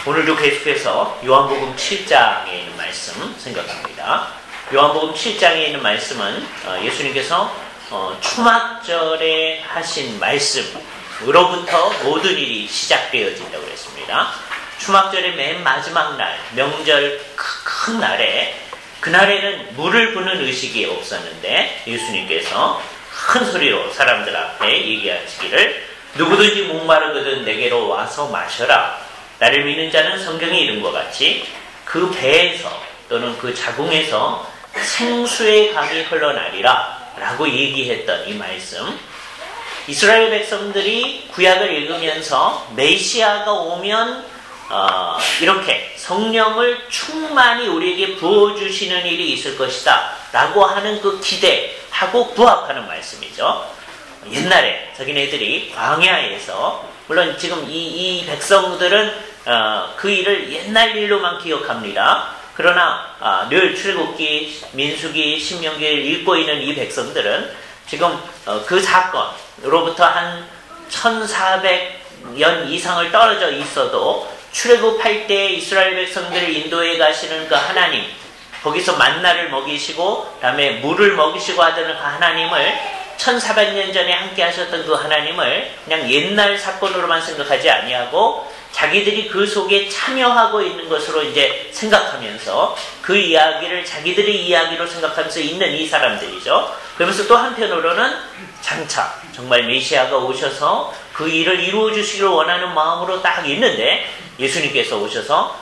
오늘도 계속해서 요한복음 7장에 있는 말씀 생각합니다. 요한복음 7장에 있는 말씀은 예수님께서 추막절에 하신 말씀으로부터 모든 일이 시작되어진다고 그랬습니다. 추막절의 맨 마지막 날, 명절 큰 날에, 그날에는 물을 부는 의식이 없었는데 예수님께서 큰 소리로 사람들 앞에 얘기하시기를 누구든지 목마르거든 내게로 와서 마셔라. 나를 믿는 자는 성경에 이른 것 같이 그 배에서 또는 그 자궁에서 생수의 강이 흘러나리라 라고 얘기했던 이 말씀, 이스라엘 백성들이 구약을 읽으면서 메시아가 오면 이렇게 성령을 충만히 우리에게 부어주시는 일이 있을 것이다 라고 하는 그 기대하고 부합하는 말씀이죠. 옛날에 자기네들이 광야에서, 물론 지금 이 백성들은 그 일을 옛날 일로만 기억합니다. 그러나 늘 출애굽기, 민수기, 신명기를 읽고 있는 이 백성들은 지금 그 사건으로부터 한 1400년 이상을 떨어져 있어도 출애굽할 때 이스라엘 백성들을 인도해 가시는 그 하나님, 거기서 만나를 먹이시고 그다음에 물을 먹이시고 하던 그 하나님을, 1400년 전에 함께 하셨던 그 하나님을 그냥 옛날 사건으로만 생각하지 아니하고 자기들이 그 속에 참여하고 있는 것으로 이제 생각하면서 그 이야기를 자기들의 이야기로 생각하면서 있는 이 사람들이죠. 그러면서 또 한편으로는 장차 정말 메시아가 오셔서 그 일을 이루어 주시기를 원하는 마음으로 딱 있는데, 예수님께서 오셔서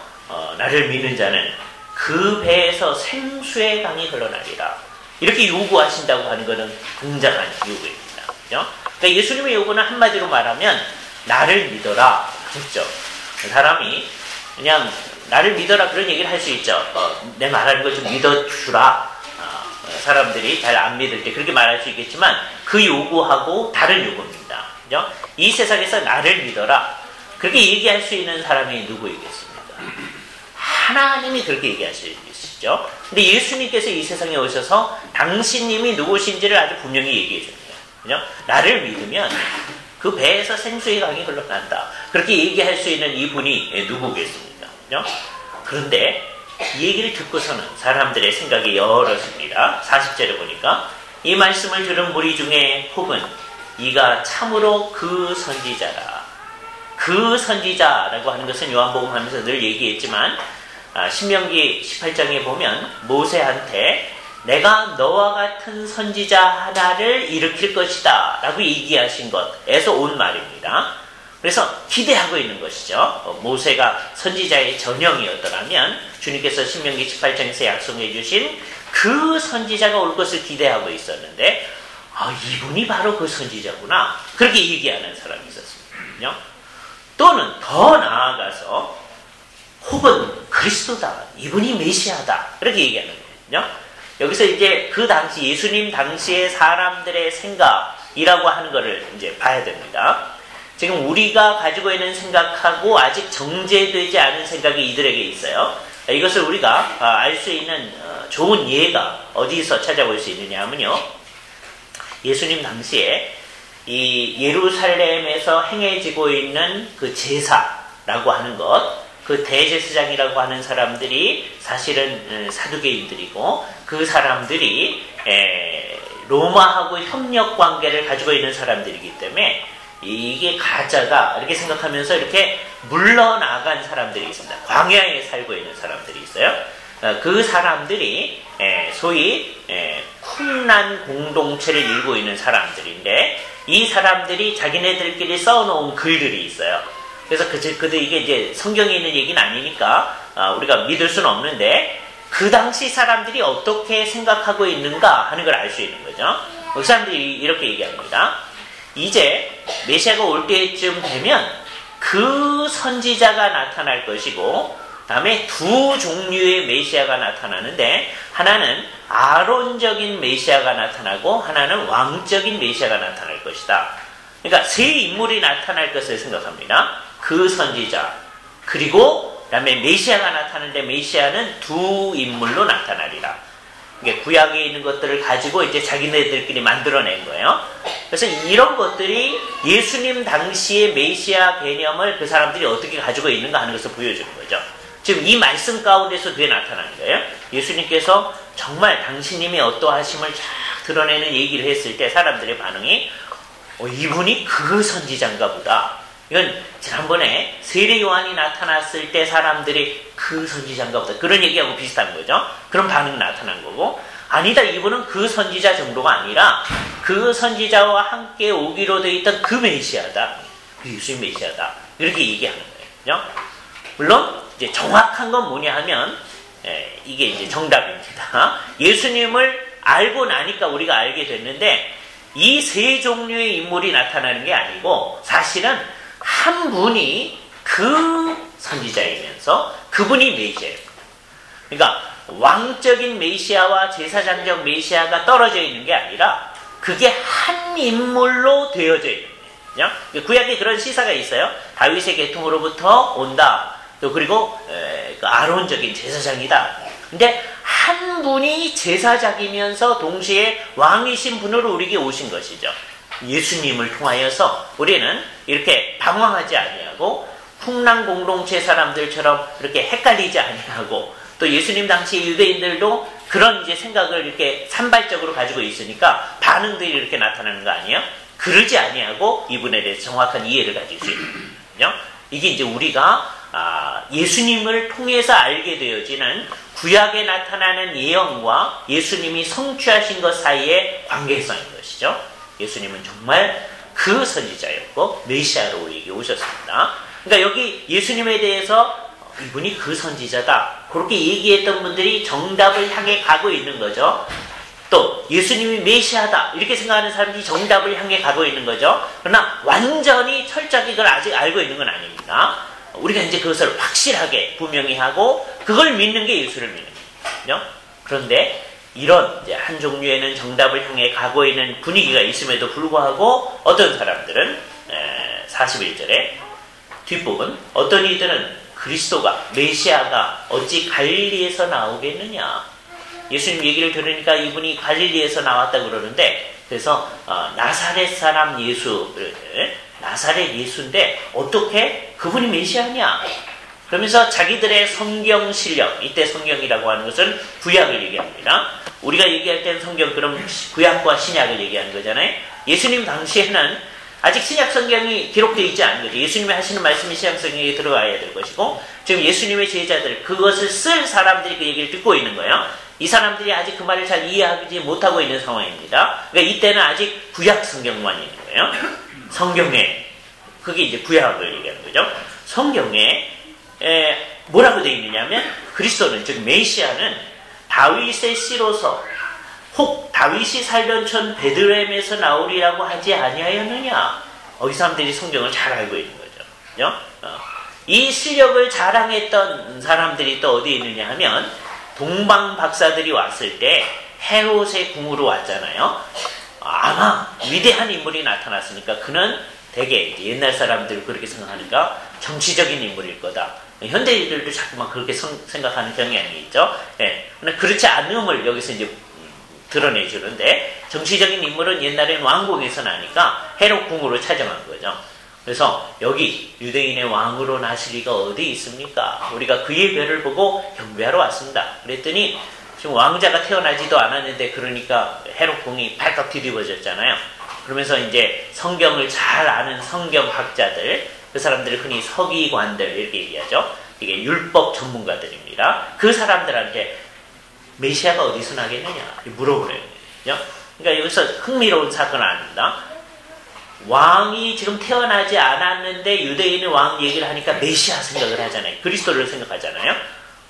나를 믿는 자는 그 배에서 생수의 강이 흘러나리라 이렇게 요구하신다고 하는 것은 굉장한 요구입니다. 그렇죠? 그러니까 예수님의 요구는 한마디로 말하면 나를 믿어라. 그렇죠? 사람이 그냥 나를 믿어라 그런 얘기를 할 수 있죠. 내 말하는 걸 좀 믿어주라. 사람들이 잘 안 믿을 때 그렇게 말할 수 있겠지만 그 요구하고 다른 요구입니다. 그렇죠? 이 세상에서 나를 믿어라 그렇게 얘기할 수 있는 사람이 누구이겠습니까? 하나님이 그렇게 얘기하시죠. 근데 예수님께서 이 세상에 오셔서 당신님이 누구신지를 아주 분명히 얘기해 줍니다. 그죠? 나를 믿으면 그 배에서 생수의 강이 흘러난다. 그렇게 얘기할 수 있는 이분이 누구겠습니까? 그죠? 그런데 이 얘기를 듣고서는 사람들의 생각이 여럿입니다. 40절에 보니까 이 말씀을 들은 무리 중에 혹은 이가 참으로 그 선지자라. 그 선지자라고 하는 것은 요한복음 하면서 늘 얘기했지만 신명기 18장에 보면 모세한테 내가 너와 같은 선지자 하나를 일으킬 것이다 라고 얘기하신 것에서 온 말입니다. 그래서 기대하고 있는 것이죠. 모세가 선지자의 전형이었더라면 주님께서 신명기 18장에서 약속해 주신 그 선지자가 올 것을 기대하고 있었는데 이분이 바로 그 선지자구나 그렇게 얘기하는 사람이 있었습니다. 또는 더 나아가서 혹은 그리스도다, 이분이 메시아다 이렇게 얘기하는 거예요. 여기서 이제 그 당시 예수님 당시의 사람들의 생각이라고 하는 것을 이제 봐야 됩니다. 지금 우리가 가지고 있는 생각하고 아직 정제되지 않은 생각이 이들에게 있어요. 이것을 우리가 알 수 있는 좋은 예가 어디서 찾아볼 수 있느냐 하면요, 예수님 당시에 이 예루살렘에서 행해지고 있는 그 제사라고 하는 것, 그 대제사장이라고 하는 사람들이 사실은 사두개인들이고 그 사람들이 로마하고 협력 관계를 가지고 있는 사람들이기 때문에 이게 가짜다 이렇게 생각하면서 이렇게 물러나간 사람들이 있습니다. 광야에 살고 있는 사람들이 있어요. 그 사람들이 소위 쿰란 공동체를 이루고 있는 사람들인데, 이 사람들이 자기네들끼리 써놓은 글들이 있어요. 그래서 이게 이제 성경에 있는 얘기는 아니니까 우리가 믿을 수는 없는데 그 당시 사람들이 어떻게 생각하고 있는가 하는 걸 알 수 있는 거죠. 그 사람들이 이렇게 얘기합니다. 이제 메시아가 올 때쯤 되면 그 선지자가 나타날 것이고, 다음에 두 종류의 메시아가 나타나는데 하나는 아론적인 메시아가 나타나고 하나는 왕적인 메시아가 나타날 것이다. 그러니까 세 인물이 나타날 것을 생각합니다. 그 선지자, 그리고 그다음에 메시아가 나타나는데 메시아는 두 인물로 나타나리라. 이게 구약에 있는 것들을 가지고 이제 자기네들끼리 만들어낸 거예요. 그래서 이런 것들이 예수님 당시의 메시아 개념을 그 사람들이 어떻게 가지고 있는가 하는 것을 보여주는 거죠. 지금 이 말씀 가운데서 그게 나타나는 거예요. 예수님께서 정말 당신님이 어떠하심을 쫙 드러내는 얘기를 했을 때 사람들의 반응이 이분이 그 선지자인가 보다. 이건 지난번에 세례 요한이 나타났을 때 사람들이 그 선지자인가 보다. 그런 얘기하고 비슷한 거죠. 그런 반응이 나타난 거고, 아니다, 이분은 그 선지자 정도가 아니라 그 선지자와 함께 오기로 되어 있던 그 메시아다. 그 예수님 메시아다. 이렇게 얘기하는 거예요. 그죠? 물론 이제 정확한 건 뭐냐 하면 이게 이제 정답입니다. 예수님을 알고 나니까 우리가 알게 됐는데 이 세 종류의 인물이 나타나는 게 아니고 사실은 한 분이 그 선지자이면서 그분이 메시아예요. 그러니까 왕적인 메시아와 제사장적 메시아가 떨어져 있는 게 아니라 그게 한 인물로 되어져 있는 거예요. 구약에 그런 시사가 있어요. 다윗의 계통으로부터 온다. 또 그리고 그 아론적인 제사장이다. 근데 한 분이 제사장이면서 동시에 왕이신 분으로 우리에게 오신 것이죠. 예수님을 통하여서 우리는 이렇게 방황하지 아니하고 풍랑 공동체 사람들처럼 이렇게 헷갈리지 아니하고 또 예수님 당시 유대인들도 그런 이제 생각을 이렇게 산발적으로 가지고 있으니까 반응들이 이렇게 나타나는 거 아니에요? 그러지 아니하고 이분에 대해서 정확한 이해를 가질 수 있는 거죠. 이게 이제 우리가 예수님을 통해서 알게 되어지는 구약에 나타나는 예언과 예수님이 성취하신 것 사이의 관계성인 것이죠. 예수님은 정말 그 선지자였고 메시아로 우리에게 오셨습니다. 그러니까 여기 예수님에 대해서 이분이 그 선지자다. 그렇게 얘기했던 분들이 정답을 향해 가고 있는 거죠. 또 예수님이 메시아다. 이렇게 생각하는 사람들이 정답을 향해 가고 있는 거죠. 그러나 완전히 철저하게 그걸 아직 알고 있는 건 아닙니다. 우리가 이제 그것을 확실하게 분명히 하고 그걸 믿는 게 예수를 믿는 거죠. 그런데 이런 이제 한 종류에는 정답을 향해 가고 있는 분위기가 있음에도 불구하고 어떤 사람들은 41절에 뒷부분 어떤 이들은 그리스도가 메시아가 어찌 갈릴리에서 나오겠느냐. 예수님 얘기를 들으니까 이분이 갈릴리에서 나왔다 그러는데 그래서 나사렛 사람 예수를 나사렛 예수인데 어떻게 그분이 메시아냐. 그러면서 자기들의 성경 실력, 이때 성경이라고 하는 것은 구약을 얘기합니다. 우리가 얘기할 때는 성경 그럼 구약과 신약을 얘기하는 거잖아요. 예수님 당시에는 아직 신약 성경이 기록되어 있지 않은 거죠. 예수님이 하시는 말씀이 신약 성경에 들어가야 될 것이고 지금 예수님의 제자들 그것을 쓸 사람들이 그 얘기를 듣고 있는 거예요. 이 사람들이 아직 그 말을 잘 이해하지 못하고 있는 상황입니다. 그러니까 이때는 아직 구약 성경만 있는 거예요. 성경에 그게 이제 구약을 얘기하는 거죠. 성경에 뭐라고 되어 있느냐면 그리스도는 즉 메시아는 다윗의 씨로서 혹 다윗이 살던 촌 베들레헴에서 나오리라고 하지 아니하였느냐. 이 사람들이 성경을 잘 알고 있는 거죠. 그죠? 이 실력을 자랑했던 사람들이 또 어디에 있느냐 하면 동방 박사들이 왔을 때 헤롯의 궁으로 왔잖아요. 아마 위대한 인물이 나타났으니까 그는 되게 옛날 사람들이 그렇게 생각하니까 정치적인 인물일 거다. 현대인들도 자꾸만 그렇게 생각하는 경향이 있죠. 예. 그러나 그렇지 않음을 여기서 이제 드러내주는데 정치적인 인물은 옛날엔 왕궁에서 나니까 헤롯 궁으로 찾아간 거죠. 그래서 여기 유대인의 왕으로 나실 리가 어디 있습니까? 우리가 그의 별을 보고 경배하러 왔습니다. 그랬더니 지금 왕자가 태어나지도 않았는데 그러니까 헤롯 궁이 발칵 뒤집어졌잖아요. 그러면서 이제 성경을 잘 아는 성경학자들, 그 사람들을 흔히 서기관들 이렇게 얘기하죠. 이게 율법 전문가들입니다. 그 사람들한테 메시아가 어디서 나겠느냐 물어보래요. 그러니까 여기서 흥미로운 사건을 아닙니다. 왕이 지금 태어나지 않았는데 유대인의 왕 얘기를 하니까 메시아 생각을 하잖아요. 그리스도를 생각하잖아요.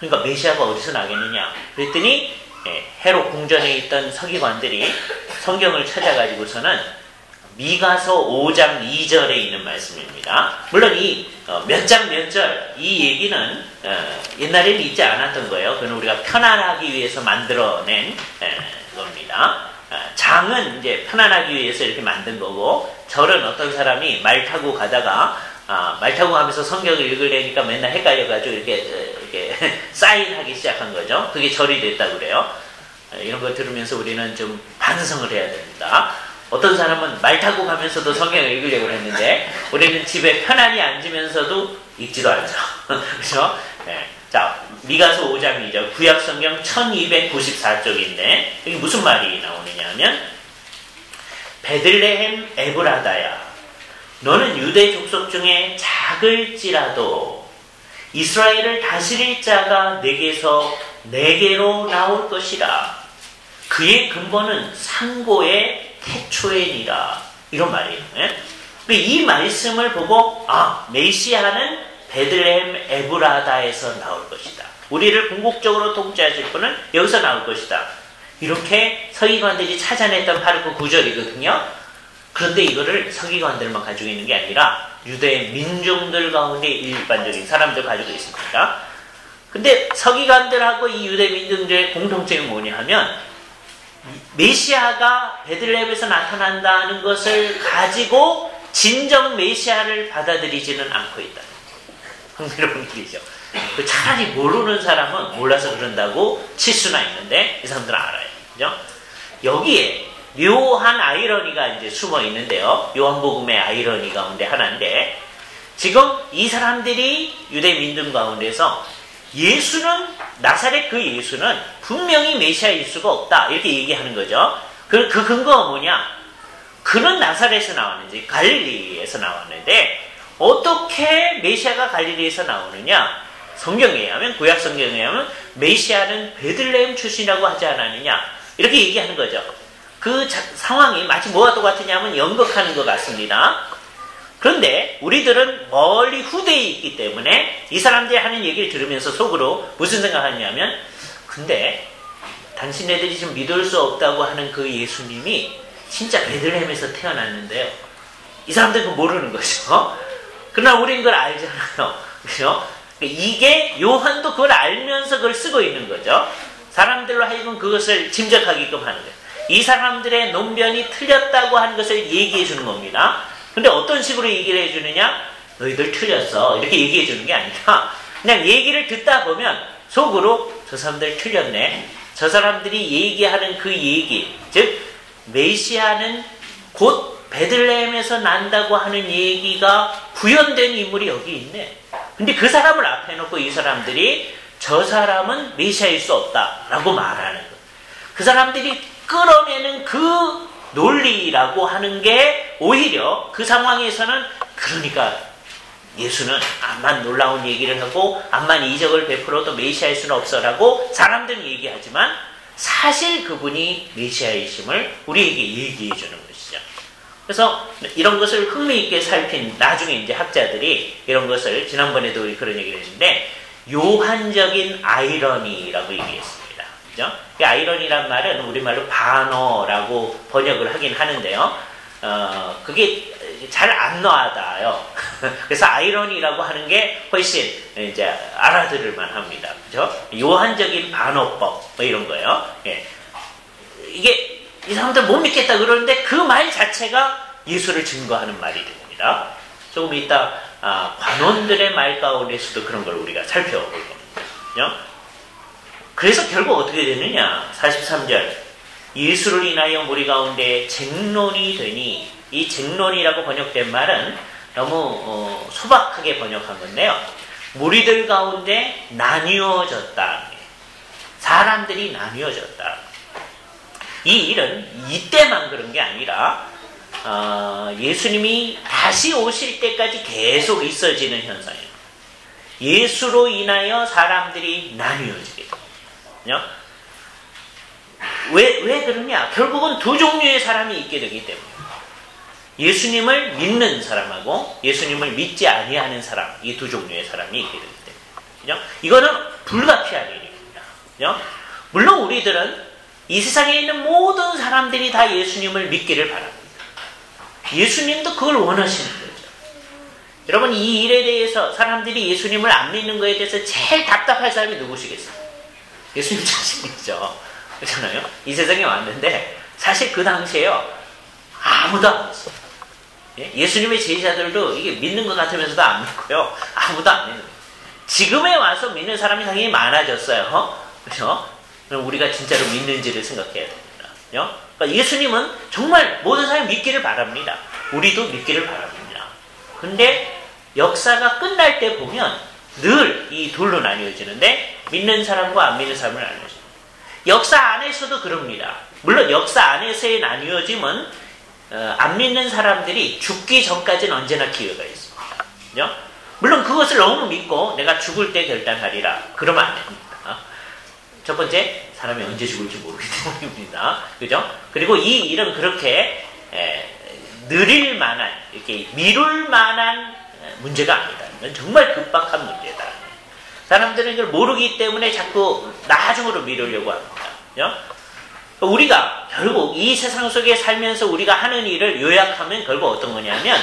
그러니까 메시아가 어디서 나겠느냐 그랬더니 헤롯 궁전에 있던 서기관들이 성경을 찾아가지고서는 미가서 5장 2절에 있는 말씀입니다. 물론 이 몇 장 몇 절 이 얘기는 옛날에는 있지 않았던 거예요. 그건 우리가 편안하기 위해서 만들어낸 겁니다. 장은 이제 편안하기 위해서 이렇게 만든 거고 절은 어떤 사람이 말 타고 가다가 말 타고 가면서 성경을 읽으려니까 맨날 헷갈려가지고 이렇게 사인하기 시작한 거죠. 그게 절이 됐다고 그래요. 이런 거 들으면서 우리는 좀 반성을 해야 됩니다. 어떤 사람은 말 타고 가면서도 성경을 읽으려고 했는데 우리는 집에 편안히 앉으면서도 읽지도 않죠. 그렇죠? 네. 자, 미가서 5장이죠. 구약 성경 1294쪽인데 여기 무슨 말이 나오느냐 하면 베들레헴 에브라다야 너는 유대 족속 중에 작을지라도 이스라엘을 다스릴 자가 내게로 나올 것이라. 그의 근본은 상고의 태초에니라. 이런 말이에요. 이 말씀을 보고 메시아는 베들레헴 에브라다에서 나올 것이다. 우리를 궁극적으로 통치하실 분은 여기서 나올 것이다. 이렇게 서기관들이 찾아냈던 바로 그 구절이거든요. 그런데 이거를 서기관들만 가지고 있는 게 아니라 유대 민중들 가운데 일반적인 사람들 가지고 있습니다. 근데 서기관들하고 이 유대 민중들의 공통점이 뭐냐 하면 메시아가 베들레헴에서 나타난다는 것을 가지고 진정 메시아를 받아들이지는 않고 있다. 흥미로운 일이죠. 차라리 모르는 사람은 몰라서 그런다고 칠 수나 있는데 이 사람들은 알아요. 그죠? 여기에 묘한 아이러니가 이제 숨어 있는데요. 요한복음의 아이러니 가운데 하나인데 지금 이 사람들이 유대 민중 가운데서 예수는 나사렛 그 예수는 분명히 메시아일 수가 없다 이렇게 얘기하는 거죠. 그 근거가 뭐냐? 그는 나사렛에서 나왔는지 갈릴리에서 나왔는데 어떻게 메시아가 갈릴리에서 나오느냐? 성경에 의하면 구약 성경에 의하면 메시아는 베들레헴 출신이라고 하지 않았느냐 이렇게 얘기하는 거죠. 그 상황이 마치 뭐와 똑같으냐면 연극하는 것 같습니다. 그런데 우리들은 멀리 후대에 있기 때문에 이 사람들이 하는 얘기를 들으면서 속으로 무슨 생각하냐면 근데 당신네들이 지금 믿을 수 없다고 하는 그 예수님이 진짜 베들레헴에서 태어났는데요. 이 사람들은 그거 모르는 거죠. 그러나 우리는 그걸 알잖아요. 그렇죠? 이게 요한도 그걸 알면서 그걸 쓰고 있는 거죠. 사람들로 하여금 그것을 짐작하게끔 하는 거예요. 이 사람들의 논변이 틀렸다고 하는 것을 얘기해 주는 겁니다. 근데 어떤 식으로 얘기를 해주느냐? 너희들 틀렸어. 이렇게 얘기해 주는 게 아니라 그냥 얘기를 듣다 보면 속으로 저 사람들 틀렸네. 저 사람들이 얘기하는 그 얘기, 즉 메시아는 곧 베들레헴에서 난다고 하는 얘기가 구현된 인물이 여기 있네. 근데 그 사람을 앞에 놓고 이 사람들이 저 사람은 메시아일 수 없다라고 말하는 거예요. 그 사람들이 끌어내는 그 논리라고 하는 게 오히려 그 상황에서는 그러니까 예수는 암만 놀라운 얘기를 하고 암만 이적을 베풀어도 메시아일 수는 없어라고 사람들은 얘기하지만 사실 그분이 메시아이심을 우리에게 얘기해 주는 것이죠. 그래서 이런 것을 흥미있게 살핀 나중에 이제 학자들이 이런 것을 지난번에도 우리 그런 얘기를 했는데 요한적인 아이러니라고 얘기했습니다. 그죠? 이 아이러니란 말은 우리말로 반어라고 번역을 하긴 하는데요. 그게 잘 안 놔닿아요. 그래서 아이러니라고 하는 게 훨씬 이제 알아들을만 합니다. 그죠? 요한적인 반어법, 뭐 이런 거예요. 예. 이게 이 사람들 못 믿겠다 그러는데 그 말 자체가 예수를 증거하는 말이 됩니다. 조금 이따 관원들의 말 가운데서도 그런 걸 우리가 살펴볼 겁니다. 그죠? 그래서 결국 어떻게 되느냐? 43절. 예수를 인하여 무리 가운데 쟁론이 되니, 이 쟁론이라고 번역된 말은 너무 소박하게 번역한 건데요. 무리들 가운데 나뉘어졌다. 사람들이 나뉘어졌다. 이 일은 이때만 그런 게 아니라 예수님이 다시 오실 때까지 계속 있어지는 현상이에요. 예수로 인하여 사람들이 나뉘어지게 됩니다. 왜 그러냐? 결국은 두 종류의 사람이 있게 되기 때문에 예수님을 믿는 사람하고 예수님을 믿지 아니하는 사람, 이 두 종류의 사람이 있게 되기 때문에 이거는 불가피한 일입니다. 물론 우리들은 이 세상에 있는 모든 사람들이 다 예수님을 믿기를 바랍니다. 예수님도 그걸 원하시는 거죠. 여러분, 이 일에 대해서 사람들이 예수님을 안 믿는 거에 대해서 제일 답답할 사람이 누구시겠어요? 예수님 자신이죠. 그렇잖아요? 이 세상에 왔는데 사실 그 당시에요, 아무도 안 믿었어요. 예수님의 제자들도 이게 믿는 것 같으면서도 안 믿고요. 아무도 안 믿는 거예요. 지금에 와서 믿는 사람이 당연히 많아졌어요. 그렇죠? 그럼 우리가 진짜로 믿는지를 생각해야 됩니다. 그러니까 그러니까 예수님은 정말 모든 사람이 믿기를 바랍니다. 우리도 믿기를 바랍니다. 근데 역사가 끝날 때 보면 늘 이 둘로 나뉘어지는데 믿는 사람과 안 믿는 사람을 나뉘어집니다. 역사 안에서도 그럽니다. 물론 역사 안에서의 나뉘어짐은 안 믿는 사람들이 죽기 전까지는 언제나 기회가 있습니다. 그죠? 물론 그것을 너무 믿고 내가 죽을 때 결단하리라 그러면 안 됩니다. 첫 번째, 사람이 언제 죽을지 모르기 때문입니다. 그죠? 그리고 이 일은 그렇게 느릴 만한, 이렇게 미룰 만한 문제가 아니다. 이건 정말 급박한 문제다. 사람들은 이걸 모르기 때문에 자꾸 나중으로 미루려고 합니다. 그죠? 우리가 결국 이 세상 속에 살면서 우리가 하는 일을 요약하면 결국 어떤 거냐면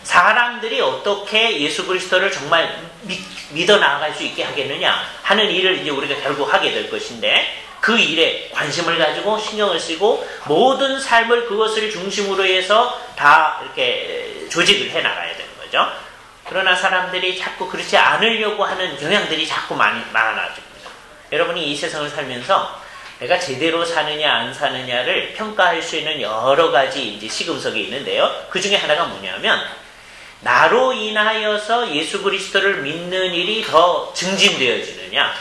사람들이 어떻게 예수 그리스도를 정말 믿어 나아갈 수 있게 하겠느냐 하는 일을 이제 우리가 결국 하게 될 것인데 그 일에 관심을 가지고 신경을 쓰고 모든 삶을 그것을 중심으로 해서 다 이렇게 조직을 해 나가야 되는 거죠. 그러나 사람들이 자꾸 그렇지 않으려고 하는 경향들이 자꾸 많아집니다. 여러분이 이 세상을 살면서 내가 제대로 사느냐 안 사느냐를 평가할 수 있는 여러 가지 이제 시금석이 있는데요. 그 중에 하나가 뭐냐면 나로 인하여서 예수 그리스도를 믿는 일이 더 증진되어지느냐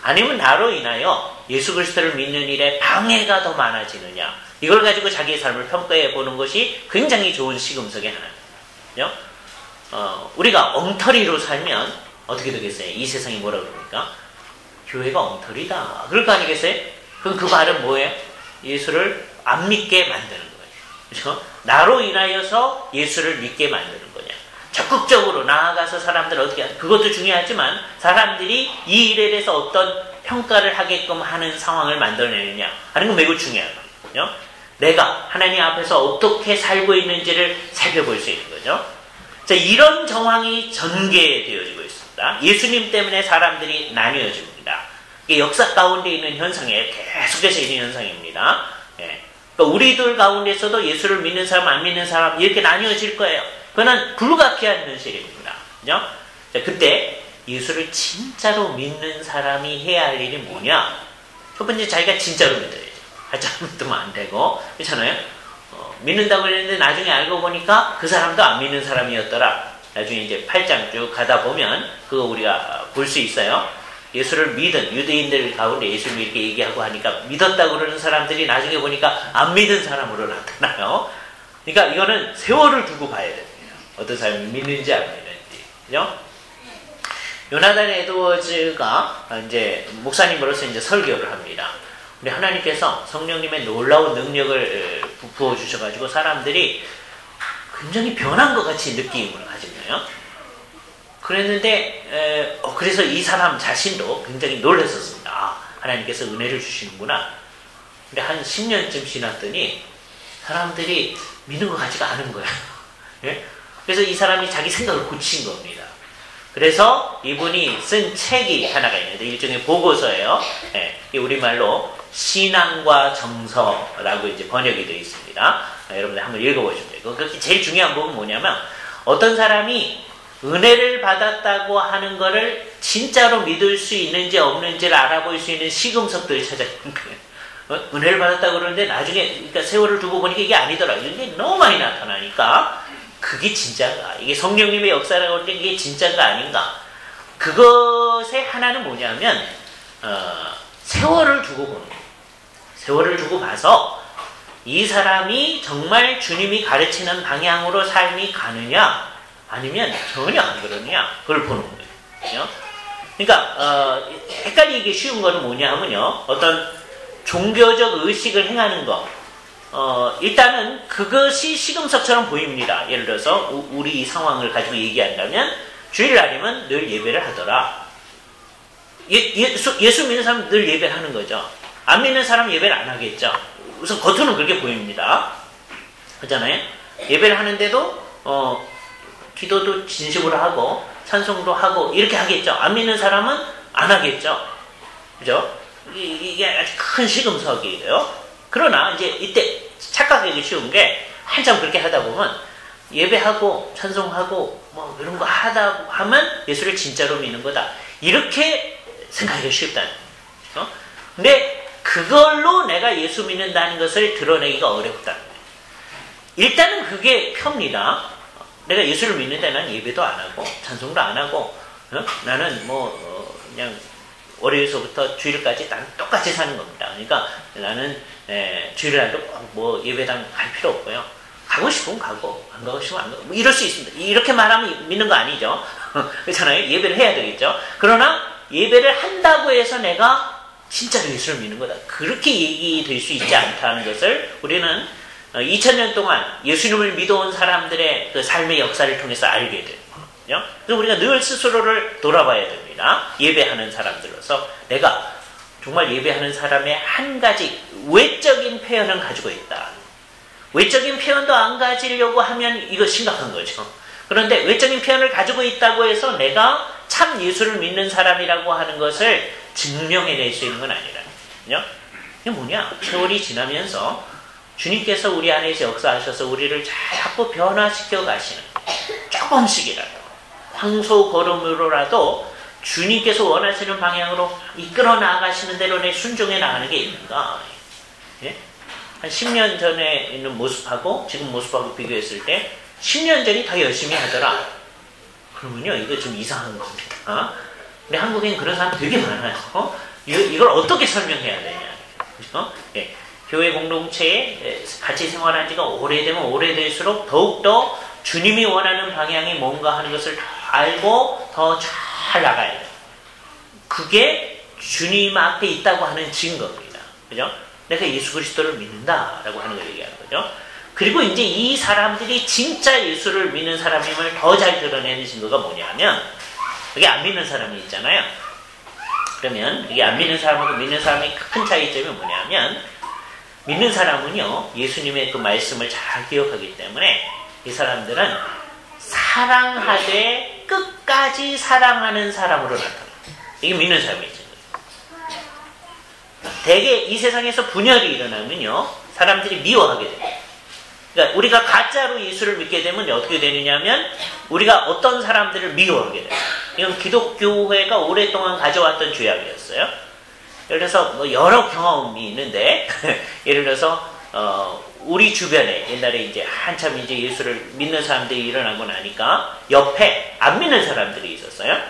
아니면 나로 인하여 예수 그리스도를 믿는 일에 방해가 더 많아지느냐 이걸 가지고 자기의 삶을 평가해 보는 것이 굉장히 좋은 시금석의 하나입니다. 우리가 엉터리로 살면 어떻게 되겠어요? 이 세상이 뭐라 그럽니까? 교회가 엉터리다. 그럴 거 아니겠어요? 그럼 그 말은 뭐예요? 예수를 안 믿게 만드는 거예요. 그렇죠? 나로 인하여서 예수를 믿게 만드는 거냐. 적극적으로 나아가서 사람들 어떻게 하냐. 그것도 중요하지만 사람들이 이 일에 대해서 어떤 평가를 하게끔 하는 상황을 만들어내느냐 하는 건 매우 중요한 거예요. 내가 하나님 앞에서 어떻게 살고 있는지를 살펴볼 수 있는 거죠. 자, 이런 정황이 전개되어지고 있습니다. 예수님 때문에 사람들이 나뉘어집니다. 이게 역사 가운데 있는 현상에 계속해서 있는 현상입니다. 예. 그러니까 우리들 가운데서도 예수를 믿는 사람, 안 믿는 사람 이렇게 나뉘어질 거예요. 그건 불가피한 현실입니다. 그죠? 자, 그때 예수를 진짜로 믿는 사람이 해야 할 일이 뭐냐? 첫 번째, 자기가 진짜로 믿어야죠. 가짜로 믿으면 안 되고, 그렇잖아요? 믿는다고 그랬는데 나중에 알고 보니까 그 사람도 안 믿는 사람이었더라. 나중에 이제 8장 쭉 가다 보면 그거 우리가 볼 수 있어요. 예수를 믿은 유대인들 가운데 예수를 이렇게 얘기하고 하니까 믿었다고 그러는 사람들이 나중에 보니까 안 믿은 사람으로 나타나요. 그러니까 이거는 세월을 두고 봐야 됩니다. 어떤 사람이 믿는지 안 믿는지. 그죠? 요나단 에드워즈가 이제 목사님으로서 이제 설교를 합니다. 우리 하나님께서 성령님의 놀라운 능력을 부어주셔가지고 사람들이 굉장히 변한 것 같이 느낌을 가지네요. 그랬는데 그래서 이 사람 자신도 굉장히 놀랐었습니다. 아, 하나님께서 은혜를 주시는구나. 근데 한 10년쯤 지났더니 사람들이 믿는 것 같지가 않은 거예요. 예? 그래서 이 사람이 자기 생각을 고친 겁니다. 그래서 이분이 쓴 책이 하나가 있는데 일종의 보고서예요. 예, 우리말로 신앙과 정서라고 이제 번역이 되어 있습니다. 여러분들 한번 읽어보시면 돼요. 그게 제일 중요한 부분은 뭐냐면 어떤 사람이 은혜를 받았다고 하는 거를 진짜로 믿을 수 있는지 없는지를 알아볼 수 있는 시금석들을 찾아내는 거예요. 은혜를 받았다고 그러는데 나중에 그러니까 세월을 두고 보니까 이게 아니더라. 이게 너무 많이 나타나니까 그게 진짜인가? 이게 성령님의 역사라고 하는데 이게 진짜인가 아닌가? 그것의 하나는 뭐냐면 세월을 두고 보는 거예요. 세월을 두고 봐서 이 사람이 정말 주님이 가르치는 방향으로 삶이 가느냐 아니면 전혀 안 그러느냐 그걸 보는 거예요. 그렇죠? 그러니까 헷갈리기 쉬운 거는 뭐냐 하면요. 어떤 종교적 의식을 행하는 거 일단은 그것이 시금석처럼 보입니다. 예를 들어서 우리 이 상황을 가지고 얘기한다면 주일날이면 늘 예배를 하더라. 예수 믿는 사람은 늘 예배를 하는 거죠. 안 믿는 사람은 예배를 안 하겠죠. 우선 겉으로는 그렇게 보입니다. 그렇잖아요. 예배를 하는데도 기도도 진심으로 하고 찬송도 하고 이렇게 하겠죠. 안 믿는 사람은 안 하겠죠. 그죠? 이게 아주 큰 시금석이에요. 그러나 이제 이때 착각하기 쉬운 게 한참 그렇게 하다 보면 예배하고 찬송하고 뭐 이런 거 하다 하면 예수를 진짜로 믿는 거다. 이렇게 생각하기가 쉽다는 거죠. 근데 그걸로 내가 예수 믿는다는 것을 드러내기가 어렵다는 거예요. 일단은 그게 펴입니다. 내가 예수를 믿는데 난 예배도 안 하고 찬송도 안 하고 나는 그냥 월요일서부터 주일까지 난 똑같이 사는 겁니다. 그러니까 나는 주일날도 뭐 예배당 갈 필요 없고요. 가고 싶으면 가고 안 가고 싶으면 안 가고 뭐 이럴 수 있습니다. 이렇게 말하면 믿는 거 아니죠. 그렇잖아요. 예배를 해야 되겠죠. 그러나 예배를 한다고 해서 내가 진짜로 예수를 믿는 거다. 그렇게 얘기될 수 있지 않다는 것을 우리는 2000년 동안 예수님을 믿어온 사람들의 그 삶의 역사를 통해서 알게 되거든요. 그래서 우리가 늘 스스로를 돌아봐야 됩니다. 예배하는 사람들로서 내가 정말 예배하는 사람의 한 가지 외적인 표현은 가지고 있다. 외적인 표현도 안 가지려고 하면 이거 심각한 거죠. 그런데 외적인 표현을 가지고 있다고 해서 내가 참 예수를 믿는 사람이라고 하는 것을 증명해낼 수 있는 건 아니라는 거죠. 이게 뭐냐? 세월이 지나면서 주님께서 우리 안에서 역사하셔서 우리를 자꾸 변화시켜 가시는 조금씩이라도 황소 걸음으로라도 주님께서 원하시는 방향으로 이끌어 나가시는 대로 내 순종해 나가는 게 있는가? 예? 한 10년 전에 있는 모습하고 지금 모습하고 비교했을 때 10년 전이 더 열심히 하더라. 그러면요, 이거 좀 이상한 겁니다. 근데 한국엔 그런 사람 되게 많아요. 이걸 어떻게 설명해야 되냐. 그죠? 예. 교회 공동체에 같이 생활한 지가 오래되면 오래될수록 더욱더 주님이 원하는 방향이 뭔가 하는 것을 더 알고 더 잘 나가야 돼요. 그게 주님 앞에 있다고 하는 증거입니다. 그죠? 내가 예수 그리스도를 믿는다라고 하는 걸 얘기하는 거죠. 그리고 이제 이 사람들이 진짜 예수를 믿는 사람임을 더 잘 드러내는 증거가 뭐냐면 여기 안 믿는 사람이 있잖아요. 그러면 이게 안 믿는 사람하고 믿는 사람의 큰 차이점이 뭐냐면 믿는 사람은요, 예수님의 그 말씀을 잘 기억하기 때문에 이 사람들은 사랑하되 끝까지 사랑하는 사람으로 나타나요. 이게 믿는 사람이죠. 대개 이 세상에서 분열이 일어나면요, 사람들이 미워하게 돼요. 그러니까 우리가 가짜로 예수를 믿게 되면 어떻게 되느냐면 우리가 어떤 사람들을 미워하게 돼요. 이건 기독교회가 오랫동안 가져왔던 죄악이었어요. 예를 들어서 뭐 여러 경험이 있는데 예를 들어서 우리 주변에 옛날에 이제 한참 이제 예수를 믿는 사람들이 일어나고 나니까 옆에 안 믿는 사람들이 있었어요.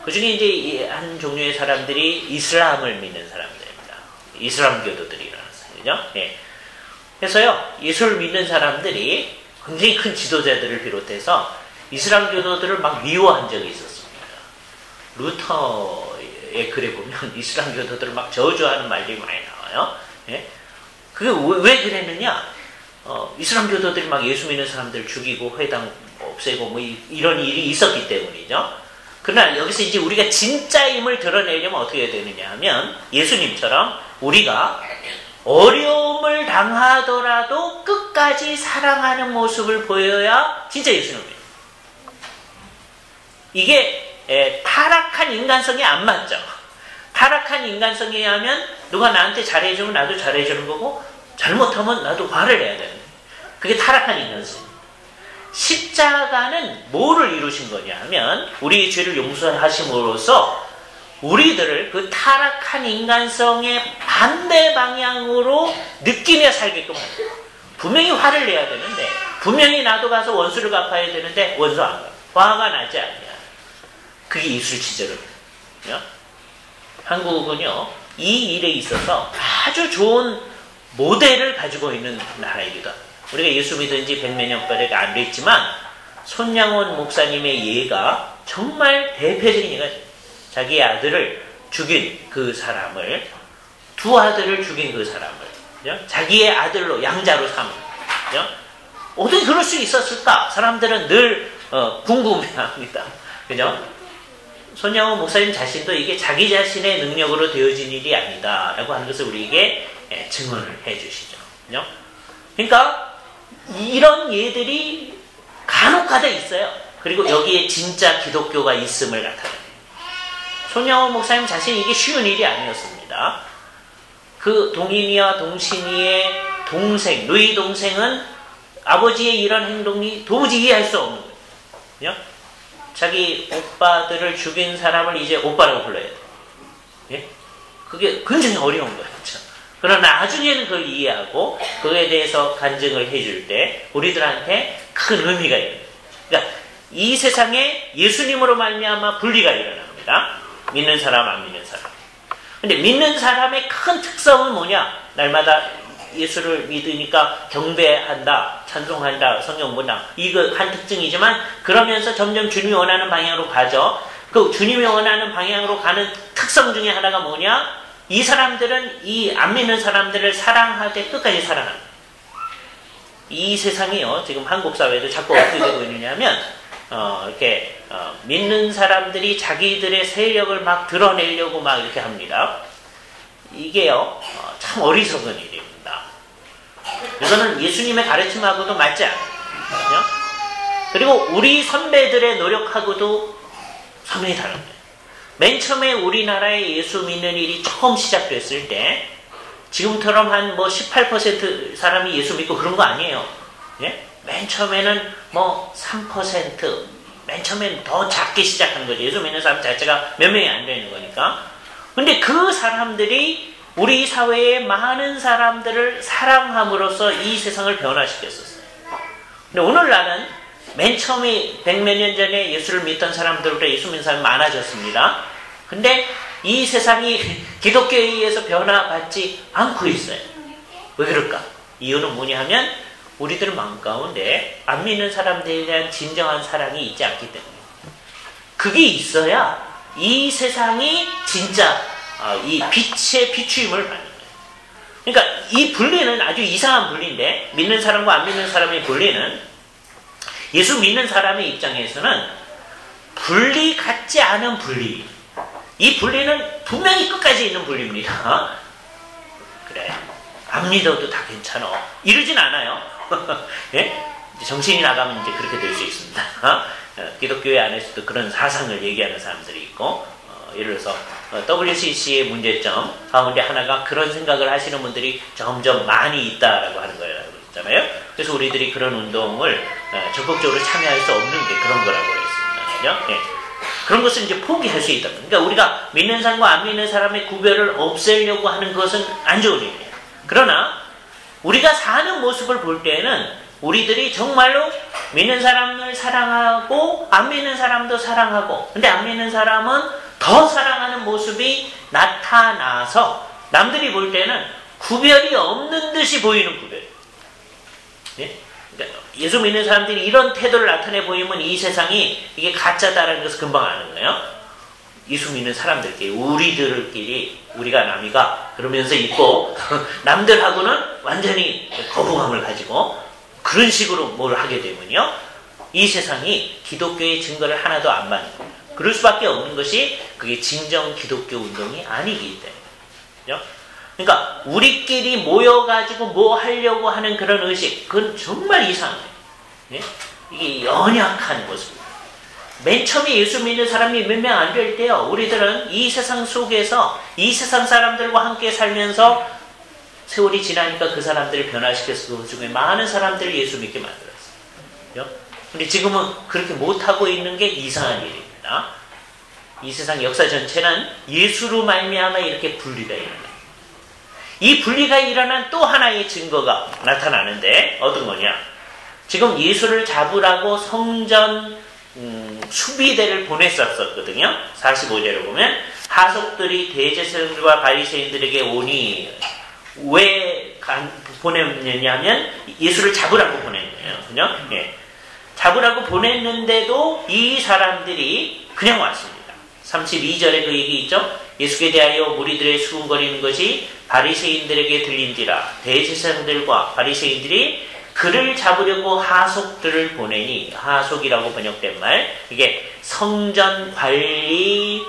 그 중에 이제 한 종류의 사람들이 이슬람을 믿는 사람들입니다. 이슬람 교도들이 일어났어요. 그죠? 예. 그래서요, 예수를 믿는 사람들이 굉장히 큰 지도자들을 비롯해서 이슬람 교도들을 막 미워한 적이 있었습니다. 루터의 글에 보면 이슬람 교도들을 막 저주하는 말들이 많이 나와요. 예? 그게 왜 그랬느냐? 이슬람 교도들이 막 예수 믿는 사람들 죽이고 회당 없애고 뭐 이런 일이 있었기 때문이죠. 그러나 여기서 이제 우리가 진짜임을 드러내려면 어떻게 해야 되느냐 하면 예수님처럼 우리가 어려움을 당하더라도 끝까지 사랑하는 모습을 보여야 진짜 예수님입니다. 이게 타락한 인간성이 안 맞죠. 타락한 인간성에 하면 누가 나한테 잘해주면 나도 잘해주는 거고 잘못하면 나도 화를 내야 되는 거예요. 그게 타락한 인간성입니다. 십자가는 뭐를 이루신 거냐 하면 우리의 죄를 용서하심으로써 우리들을 그 타락한 인간성의 반대 방향으로 느끼며 살게끔 합니다. 분명히 화를 내야 되는데 분명히 나도 가서 원수를 갚아야 되는데 원수 안 갚아. 화가 나지 않냐. 그게 예술 지저입니다. 한국은요, 이 일에 있어서 아주 좋은 모델을 가지고 있는 나라이기도 합니다. 우리가 예수 믿은 지 100몇 년까지가 안 됐지만 손양원 목사님의 예가 정말 대표적인 예가 자기 아들을 죽인 그 사람을, 두 아들을 죽인 그 사람을 그죠? 자기의 아들로 양자로 삼은 그죠? 어떻게 그럴 수 있었을까? 사람들은 늘 궁금해합니다. 그죠? 손양원 목사님 자신도 이게 자기 자신의 능력으로 되어진 일이 아니다라고 하는 것을 우리에게 증언을 해주시죠. 그죠? 그러니까 이런 예들이 간혹가다 있어요. 그리고 여기에 진짜 기독교가 있음을 나타내요. 손양원 목사님 자신 이게 쉬운 일이 아니었습니다. 그 동인이와 동신이의 동생, 누이 동생은 아버지의 이런 행동이 도무지 이해할 수 없는 거예요. 그죠? 자기 오빠들을 죽인 사람을 이제 오빠라고 불러야 돼요. 예? 그게 굉장히 어려운 거예요. 그렇죠? 그러나 나중에는 그걸 이해하고 그거에 대해서 간증을 해줄 때 우리들한테 큰 의미가 있는 거예요. 그러니까 이 세상에 예수님으로 말미암아 분리가 일어납니다. 믿는 사람, 안 믿는 사람. 근데 믿는 사람의 큰 특성은 뭐냐? 날마다 예수를 믿으니까 경배한다, 찬송한다, 성경 본다. 이거 한 특징이지만 그러면서 점점 주님이 원하는 방향으로 가죠. 그 주님이 원하는 방향으로 가는 특성 중에 하나가 뭐냐? 이 사람들은 이 안 믿는 사람들을 사랑하되 끝까지 사랑합니다. 이 세상이요, 지금 한국 사회도 자꾸 어떻게 되고 있느냐면 믿는 사람들이 자기들의 세력을 막 드러내려고 막 이렇게 합니다. 이게요, 참 어리석은 일입니다. 이거는 예수님의 가르침하고도 맞지 않아요. 그리고 우리 선배들의 노력하고도 상당히 다릅니다. 맨 처음에 우리나라에 예수 믿는 일이 처음 시작됐을 때 지금처럼 한 18% 사람이 예수 믿고 그런 거 아니에요. 예? 맨 처음에는 3%, 맨 처음에는 더 작게 시작한 거죠. 예수 믿는 사람 자체가 몇 명이 안 되는 거니까. 근데 그 사람들이 우리 사회의 많은 사람들을 사랑함으로써 이 세상을 변화시켰었어요. 근데 오늘날은 맨 처음에 100몇 년 전에 예수를 믿던 사람들보다 예수 믿는 사람이 많아졌습니다. 근데 이 세상이 기독교에 의해서 변화받지 않고 있어요. 왜 그럴까? 이유는 뭐냐 하면 우리들 마음 가운데 안 믿는 사람들에 대한 진정한 사랑이 있지 않기 때문에. 그게 있어야 이 세상이 진짜 이 빛의 비추임을 받는 거예요. 그러니까 이 분리는 아주 이상한 분리인데, 믿는 사람과 안 믿는 사람의 분리는 예수 믿는 사람의 입장에서는 분리 같지 않은 분리. 이 분리는 분명히 끝까지 있는 분리입니다. 그래, 안 믿어도 다 괜찮아. 이러진 않아요. 예? 정신이 나가면 이제 그렇게 될 수 있습니다. 기독교회 안에서도 그런 사상을 얘기하는 사람들이 있고, 예를 들어서 WCC의 문제점 가운데 하나가 그런 생각을 하시는 분들이 점점 많이 있다라고 하는 거라고 했잖아요. 그래서 우리들이 그런 운동을 적극적으로 참여할 수 없는 게 그런 거라고 그랬습니다. 예. 그런 것을 이제 포기할 수 있다. 그러니까 우리가 믿는 사람과 안 믿는 사람의 구별을 없애려고 하는 것은 안 좋은 일이에요. 그러나 우리가 사는 모습을 볼 때는 우리들이 정말로 믿는 사람을 사랑하고 안 믿는 사람도 사랑하고, 근데 안 믿는 사람은 더 사랑하는 모습이 나타나서 남들이 볼 때는 구별이 없는 듯이 보이는 구별. 예? 그러니까 예수 믿는 사람들이 이런 태도를 나타내 보이면 이 세상이 이게 가짜다라는 것을 금방 아는 거예요. 예수 믿는 사람들끼리, 우리들끼리, 우리가 남이가 그러면서 있고 남들하고는 완전히 거부감을 가지고 그런 식으로 뭘 하게 되면요, 이 세상이 기독교의 증거를 하나도 안 받는 거예요. 그럴 수밖에 없는 것이 그게 진정 기독교 운동이 아니기 때문에. 그러니까 우리끼리 모여가지고 뭐 하려고 하는 그런 의식, 그건 정말 이상해요. 네? 이게 연약한 모습입니다. 맨 처음에 예수 믿는 사람이 몇 명 안 될 때요, 우리들은 이 세상 속에서 이 세상 사람들과 함께 살면서 세월이 지나니까 그 사람들을 변화시켜서 그 중에 많은 사람들을 예수 믿게 만들었어요. 근데 지금은 그렇게 못하고 있는 게 이상한 일입니다. 이 세상 역사 전체는 예수로 말미암아 이렇게 분리가 일어나요. 이 분리가 일어난 또 하나의 증거가 나타나는데 어떤 거냐? 지금 예수를 잡으라고 성전 수비대를 보냈었거든요. 45절을 보면 하석들이 대제사장들과 바리새인들에게 오니 왜 보냈느냐 하면 예수를 잡으라고 보낸 거예요. 그죠? 예. 잡으라고 보냈는데도 이 사람들이 그냥 왔습니다. 32절에 그 얘기 있죠? 예수께 대하여 무리들의 수군거리는 것이 바리새인들에게 들린지라 대제사장들과 바리새인들이 그를 잡으려고 하속들을 보내니, 하속이라고 번역된 말, 이게 성전 관리자들이라고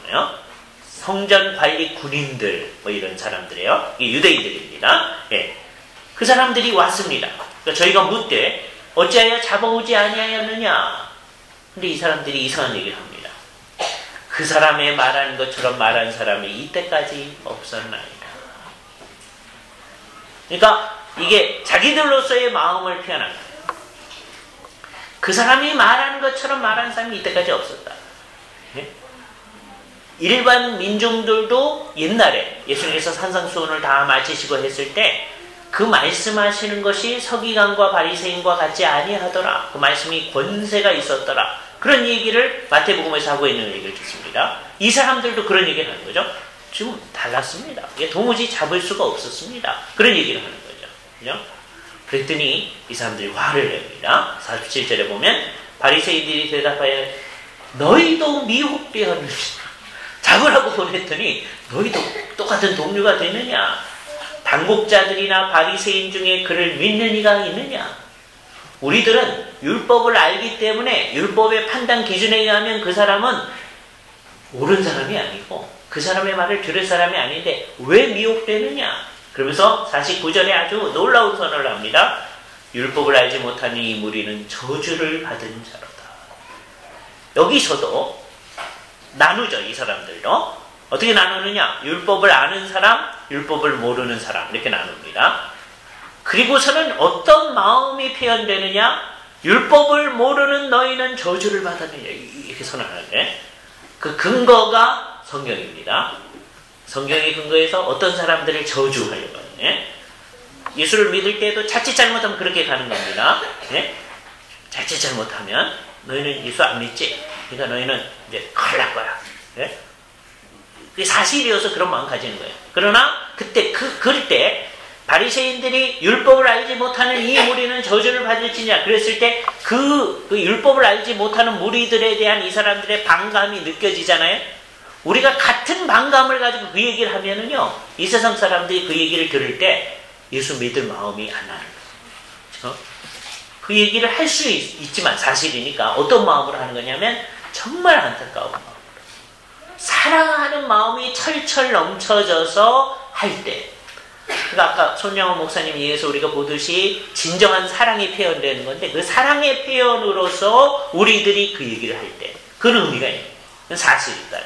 해요. 성전 관리 군인들, 뭐 이런 사람들이에요. 이게 유대인들입니다. 예. 그 사람들이 왔습니다. 그러니까 저희가 묻되 어찌하여 잡아오지 아니하였느냐? 근데 이 사람들이 이상한 얘기를 합니다. 그 사람의 말하는 것처럼 말한 사람이 이때까지 없었나이다. 그러니까 이게 자기들로서의 마음을 표현한 거예요. 그 사람이 말하는 것처럼 말한 사람이 이때까지 없었다. 예? 일반 민중들도 옛날에 예수님께서 산상수훈을 다 마치시고 했을 때 그 말씀하시는 것이 서기관과 바리새인과 같지 아니하더라. 그 말씀이 권세가 있었더라. 그런 얘기를 마태복음에서 하고 있는 얘기를 듣습니다. 이 사람들도 그런 얘기를 하는 거죠. 지금 달랐습니다. 이게 도무지 잡을 수가 없었습니다. 그런 얘기를 하는 거죠. 그죠? 그랬더니 이 사람들이 화를 냅니다. 47절에 보면 바리새인들이 대답하여 너희도 미혹되었느냐. 잡으라고 보냈더니 너희도 똑같은 동류가 되느냐. 당국자들이나 바리새인 중에 그를 믿는 이가 있느냐. 우리들은 율법을 알기 때문에 율법의 판단 기준에 의하면 그 사람은 옳은 사람이 아니고 그 사람의 말을 들을 사람이 아닌데 왜 미혹되느냐. 그러면서 49절에 아주 놀라운 선언을 합니다. 율법을 알지 못하는 이 무리는 저주를 받은 자로다. 여기서도 나누죠. 이 사람들도. 어떻게 나누느냐. 율법을 아는 사람, 율법을 모르는 사람 이렇게 나눕니다. 그리고서는 어떤 마음이 표현되느냐. 율법을 모르는 너희는 저주를 받았느냐. 이렇게 선언하는데 그 근거가 성경입니다. 성경의 근거에서 어떤 사람들을 저주하려고 하느냐. 예수를 믿을 때도 자칫 잘못하면 그렇게 가는 겁니다. 네? 자칫 잘못하면 너희는 예수 안 믿지? 그러니까 너희는 이제 큰일 날 거야. 네? 그게 사실이어서 그런 마음 가지는 거예요. 그러나 그때 그럴 때 바리새인들이 율법을 알지 못하는 이 무리는 저주를 받을지냐 그랬을 때 그 율법을 알지 못하는 무리들에 대한 이 사람들의 반감이 느껴지잖아요. 우리가 같은 반감을 가지고 그 얘기를 하면은요, 이 세상 사람들이 그 얘기를 들을 때 예수 믿을 마음이 안 나는 거예요. 그 얘기를 할 수 있지만 사실이니까 어떤 마음으로 하는 거냐면 정말 안타까운 마음. 사랑하는 마음이 철철 넘쳐져서 할 때. 그러니까 아까 손영원 목사님 얘기해서 우리가 보듯이 진정한 사랑이 표현되는 건데 그 사랑의 표현으로서 우리들이 그 얘기를 할 때 그런 의미가 있는 거예요. 사실이다.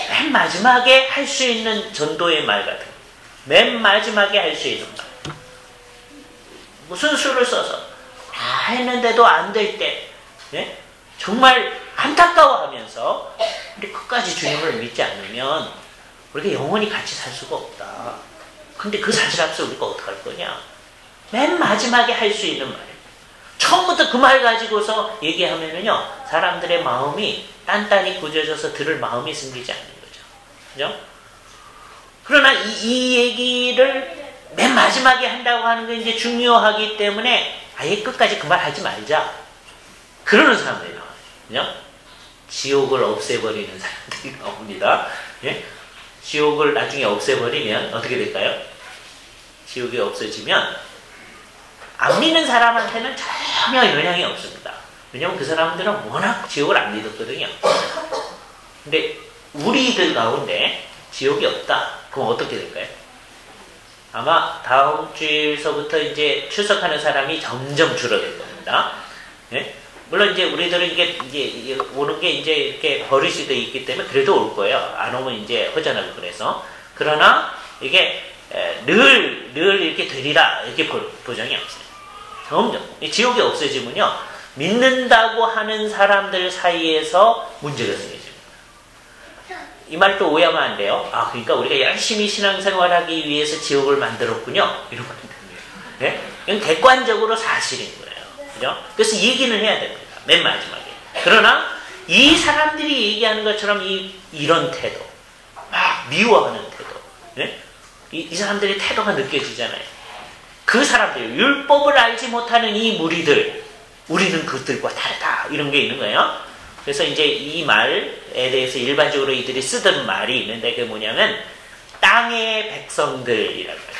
맨 마지막에 할 수 있는 전도의 말 같은 거. 맨 마지막에 할 수 있는 말. 무슨 수를 써서 다 했는데도 안 될 때 정말 안타까워하면서 우리 끝까지 주님을 믿지 않으면 우리가 영원히 같이 살 수가 없다. 근데 그 사실 앞에서 우리가 어떡할 거냐. 맨 마지막에 할 수 있는 말. 처음부터 그 말 가지고서 얘기하면은요, 사람들의 마음이 단단히 굳어져서 들을 마음이 생기지 않는 거죠. 그죠? 그러나 이 얘기를 맨 마지막에 한다고 하는 게 이제 중요하기 때문에 아예 끝까지 그 말 하지 말자. 그러는 사람들이 나와요. 그죠? 지옥을 없애버리는 사람들이 나옵니다. 예? 지옥을 나중에 없애버리면 어떻게 될까요? 지옥이 없어지면 안 믿는 사람한테는 전혀 영향이 없습니다. 왜냐하면 그 사람들은 워낙 지옥을 안 믿었거든요. 근데 우리들 가운데 지옥이 없다. 그럼 어떻게 될까요? 아마 다음 주일서부터 이제 출석하는 사람이 점점 줄어들 겁니다. 예? 물론 이제 우리들은 이게 오는 게 이제 이렇게 버릇이 돼 있기 때문에 그래도 올 거예요. 안 오면 이제 허전하고 그래서. 그러나 이게 늘 이렇게 되리라 이렇게 보장이 없어요. 점점 지옥이 없어지면요, 믿는다고 하는 사람들 사이에서 문제가 생겨집니다. 이 말 또 오해하면 안 돼요. 아, 그러니까 우리가 열심히 신앙생활하기 위해서 지옥을 만들었군요. 이런 거 아닙니다. 네? 이건 객관적으로 사실인 거예요. 그죠? 그래서 얘기는 해야 됩니다. 맨 마지막에. 그러나 이 사람들이 얘기하는 것처럼 이런 태도, 막 미워하는 태도, 네? 이 사람들의 태도가 느껴지잖아요. 그 사람들, 율법을 알지 못하는 이 무리들, 우리는 그들과 다르다. 이런 게 있는 거예요. 그래서 이제 이 말에 대해서 일반적으로 이들이 쓰던 말이 있는데 그게 뭐냐면 땅의 백성들이라는 거예요.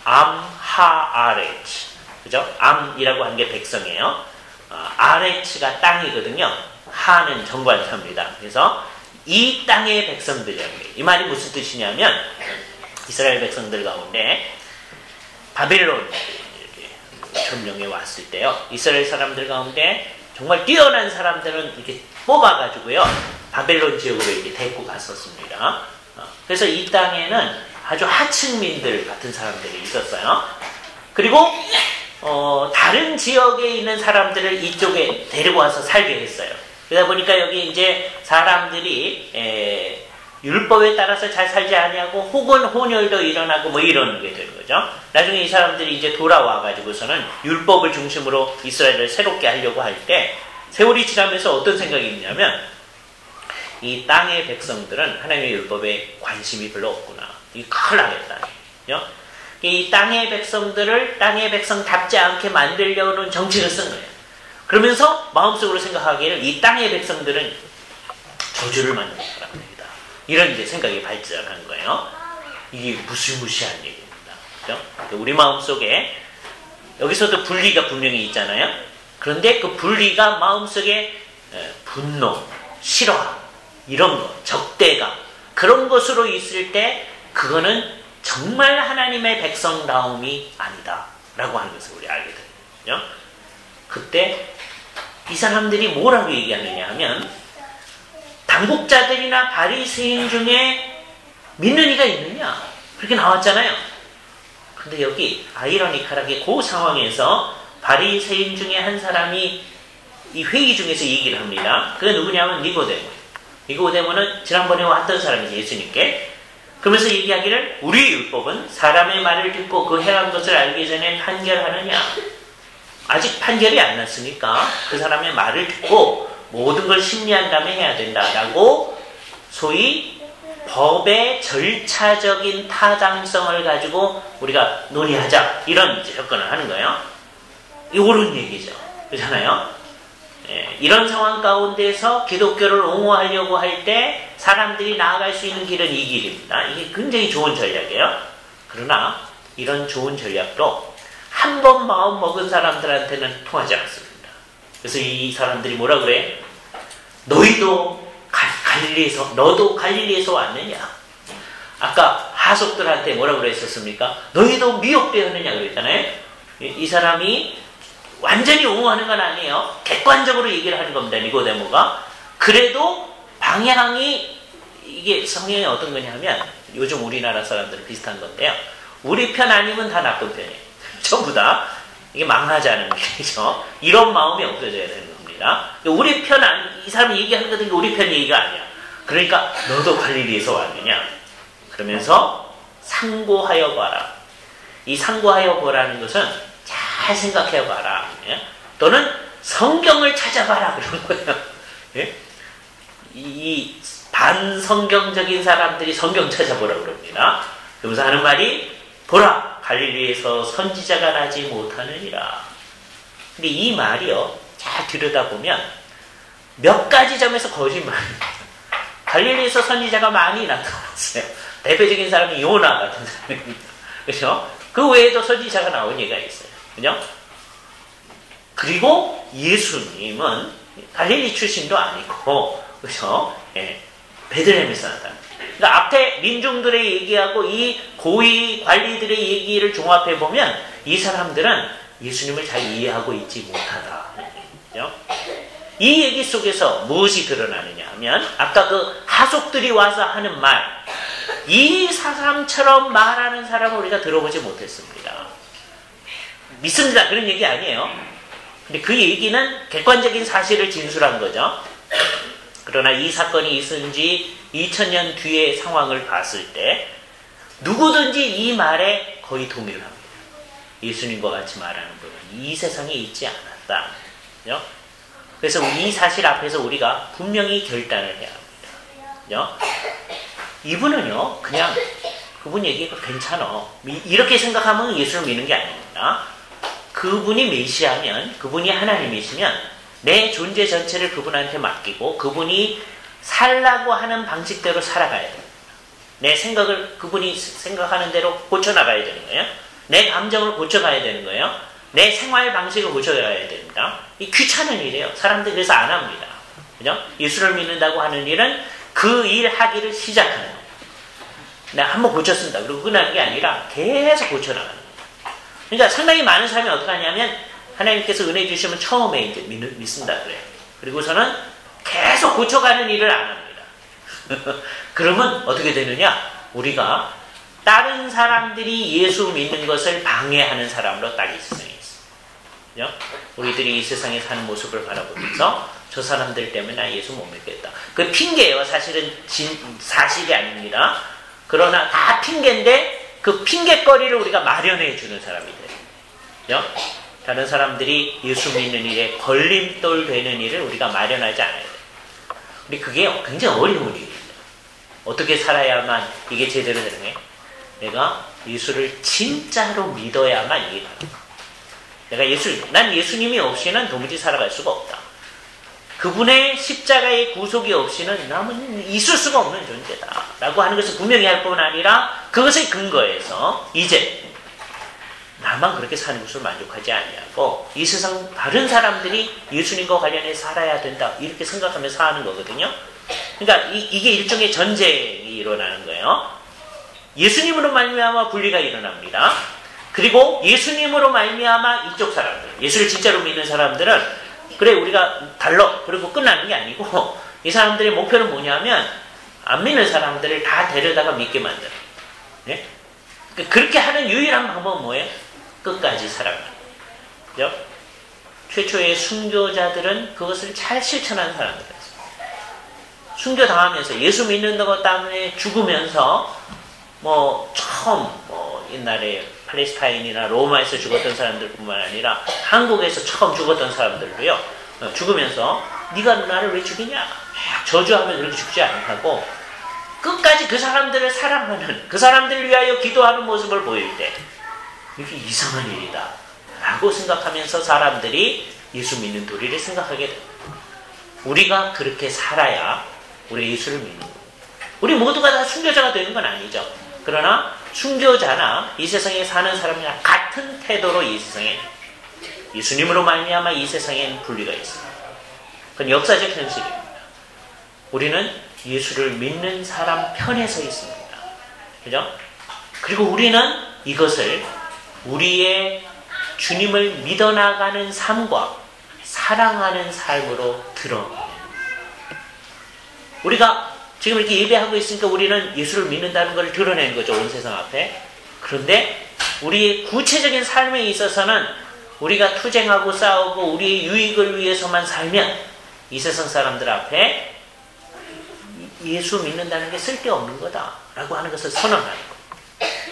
암하아레츠. 그죠? 암이라고 하는 게 백성이에요. 아레츠가 땅이거든요. 하는 정관사입니다. 그래서 이 땅의 백성들이라는 거예요. 이 말이 무슨 뜻이냐면 이스라엘 백성들 가운데 바벨론 점령에 왔을 때요, 이스라엘 사람들 가운데 정말 뛰어난 사람들은 이렇게 뽑아가지고요, 바벨론 지역으로 이렇게 데리고 갔었습니다. 그래서 이 땅에는 아주 하층민들 같은 사람들이 있었어요. 그리고 다른 지역에 있는 사람들을 이쪽에 데리고 와서 살게 했어요. 그러다 보니까 여기 이제 사람들이 율법에 따라서 잘 살지 아니하고 혹은 혼혈도 일어나고 뭐 이러는 게 되는 거죠. 나중에 이 사람들이 이제 돌아와 가지고서는 율법을 중심으로 이스라엘을 새롭게 하려고 할 때 세월이 지나면서 어떤 생각이 있냐면 이 땅의 백성들은 하나님의 율법에 관심이 별로 없구나. 이게 큰일 나겠다. 이 땅의 백성들을 땅의 백성답지 않게 만들려는 정치를 쓴 거예요. 그러면서 마음속으로 생각하기에는 이 땅의 백성들은 저주를 만드는 사람들이다. 이런 이제 생각이 발전한 거예요. 이게 무시무시한 얘기입니다. 그렇죠? 우리 마음속에 여기서도 분리가 분명히 있잖아요. 그런데 그 분리가 마음속에 분노, 싫어함, 이런 거, 적대감 그런 것으로 있을 때 그거는 정말 하나님의 백성다움이 아니다 라고 하는 것을 우리 알게 되거든요. 그때 이 사람들이 뭐라고 얘기하느냐 하면 당국자들이나 바리새인 중에 믿는 이가 있느냐 그렇게 나왔잖아요. 근데 여기 아이러니컬하게 그 상황에서 바리새인 중에 한 사람이 이 회의 중에서 얘기를 합니다. 그게 누구냐면 니고데모. 니고데모는 지난번에 왔던 사람이지 예수님께. 그러면서 얘기하기를 우리 율법은 사람의 말을 듣고 그 행한 것을 알기 전에 판결하느냐. 아직 판결이 안 났으니까 그 사람의 말을 듣고 모든 걸 심리한 다음에 해야 된다라고 소위 법의 절차적인 타당성을 가지고 우리가 논의하자 이런 접근을 하는 거예요. 이런 얘기죠. 그렇잖아요. 이런 상황 가운데서 기독교를 옹호하려고 할 때 사람들이 나아갈 수 있는 길은 이 길입니다. 이게 굉장히 좋은 전략이에요. 그러나 이런 좋은 전략도 한 번 마음 먹은 사람들한테는 통하지 않습니다. 그래서 이 사람들이 뭐라 그래? 너희도 갈릴리에서 너도 갈릴리에서 왔느냐? 아까 하속들한테 뭐라 그랬었습니까? 너희도 미혹되었느냐 그랬잖아요. 이 사람이 완전히 옹호하는 건 아니에요. 객관적으로 얘기를 하는 겁니다. 니고데모가. 그래도 방향이 이게 성향이 어떤 거냐면 요즘 우리나라 사람들은 비슷한 건데요. 우리 편 아니면 다 나쁜 편이에요. 전부 다 이게 망하자는 얘기죠. 이런 마음이 없어져야 되는 겁니다. 우리 편 이 사람이 얘기하는 거는 우리 편 얘기가 아니야. 그러니까 너도 갈릴리에서 왔느냐? 그러면서 상고하여 봐라. 이 상고하여 보라는 것은 잘 생각해 봐라. 예? 또는 성경을 찾아봐라 그런 거예요. 예? 이 반성경적인 사람들이 성경 찾아보라 그럽니다. 그러면서 하는 말이 보라 갈릴리에서 선지자가 나지 못하느니라. 근데 이 말이요 잘 들여다보면 몇 가지 점에서 거짓말입니다. 갈릴리에서 선지자가 많이 나타났어요. 대표적인 사람이 요나 같은 사람입니다. 그렇죠? 그 외에도 선지자가 나온 예가 있어요. 그죠? 그리고 예수님은 갈릴리 출신도 아니고, 그죠? 예, 베들레헴에서 나타납니다. 그러니까 앞에 민중들의 얘기하고 이 고위 관리들의 얘기를 종합해 보면 이 사람들은 예수님을 잘 이해하고 있지 못하다. 그죠? 이 얘기 속에서 무엇이 드러나느냐 하면 아까 그 하속들이 와서 하는 말, 이 사람처럼 말하는 사람을 우리가 들어보지 못했습니다. 믿습니다. 그런 얘기 아니에요. 근데 그 얘기는 객관적인 사실을 진술한 거죠. 그러나 이 사건이 있은 지 2000년 뒤의 상황을 봤을 때 누구든지 이 말에 거의 동의를 합니다. 예수님과 같이 말하는 분은 이 세상에 있지 않았다. 그죠? 그래서 이 사실 앞에서 우리가 분명히 결단을 해야 합니다. 그죠? 이분은요, 그냥 그분 얘기가 괜찮아. 이렇게 생각하면 예수를 믿는 게 아닙니다. 그분이 메시아면, 그분이 하나님이시면 내 존재 전체를 그분한테 맡기고 그분이 살라고 하는 방식대로 살아가야 됩니다. 내 생각을 그분이 생각하는 대로 고쳐나가야 되는 거예요. 내 감정을 고쳐가야 되는 거예요. 내 생활 방식을 고쳐가야 됩니다. 이 귀찮은 일이에요. 사람들이 그래서 안 합니다. 그죠? 예수를 믿는다고 하는 일은 그 일 하기를 시작하는 거예요. 내가 한번 고쳤습니다. 그리고 끝나는 게 아니라 계속 고쳐나가는 거예요. 그러니까 상당히 많은 사람이 어떻게 하냐면 하나님께서 은혜 주시면 처음에 이제 믿습니다. 그래요. 그리고서는 계속 고쳐가는 일을 안 합니다. 그러면 어떻게 되느냐? 우리가 다른 사람들이 예수 믿는 것을 방해하는 사람으로 딱 이 세상에 있어요. 우리들이 이 세상에 사는 모습을 바라보면서 저 사람들 때문에 나 예수 못 믿겠다. 그 핑계예요. 사실은 사실이 아닙니다. 그러나 다 핑계인데 그 핑계거리를 우리가 마련해 주는 사람이 돼요. 다른 사람들이 예수 믿는 일에 걸림돌 되는 일을 우리가 마련하지 않아야 돼요. 근데 그게 굉장히 어려운 일입니다. 어떻게 살아야만 이게 제대로 되는 거예요? 내가 예수를 진짜로 믿어야만 이게 가능해요. 난 예수님이 없이는 도무지 살아갈 수가 없다. 그분의 십자가의 구속이 없이는 남은 있을 수가 없는 존재다. 라고 하는 것을 분명히 할 뿐 아니라 그것의 근거에서 이제 나만 그렇게 사는 것을 만족하지 않냐고 이 세상 다른 사람들이 예수님과 관련해서 살아야 된다. 이렇게 생각하면서 사는 거거든요. 그러니까 이게 일종의 전쟁이 일어나는 거예요. 예수님으로 말미암아 분리가 일어납니다. 그리고 예수님으로 말미암아 이쪽 사람들, 예수를 진짜로 믿는 사람들은 그래 우리가 달러 그리고 끝나는 게 아니고 이 사람들의 목표는 뭐냐면 안 믿는 사람들을 다 데려다가 믿게 만드는 네? 그렇게 하는 유일한 방법은 뭐예요? 끝까지 살아가는 거죠. 최초의 순교자들은 그것을 잘 실천하는 사람들이었어요. 순교당하면서 예수 믿는 것 때문에 죽으면서 처음 옛날에 팔레스타인이나 로마에서 죽었던 사람들뿐만 아니라 한국에서 처음 죽었던 사람들도요. 죽으면서 네가 나를 왜 죽이냐 저주하면 그렇게 죽지 않고 끝까지 그 사람들을 사랑하는 그 사람들을 위하여 기도하는 모습을 보일 때 이게 이상한 일이다 라고 생각하면서 사람들이 예수 믿는 도리를 생각하게 됩니다. 우리가 그렇게 살아야 우리 예수를 믿는 거예요. 우리 모두가 다 순교자가 되는 건 아니죠. 그러나 순교자나 이 세상에 사는 사람이랑 같은 태도로 이 세상에 예수님으로 말미암아 이 세상에는 분리가 있습니다. 그건 역사적 현실입니다. 우리는 예수를 믿는 사람 편에 서 있습니다. 그죠? 그리고 우리는 이것을 우리의 주님을 믿어나가는 삶과 사랑하는 삶으로 드러냅니다. 우리가 지금 이렇게 예배하고 있으니까 우리는 예수를 믿는다는 걸 드러내는 거죠. 온 세상 앞에. 그런데 우리의 구체적인 삶에 있어서는 우리가 투쟁하고 싸우고 우리의 유익을 위해서만 살면 이 세상 사람들 앞에 예수 믿는다는 게 쓸데없는 거다라고 하는 것을 선언하는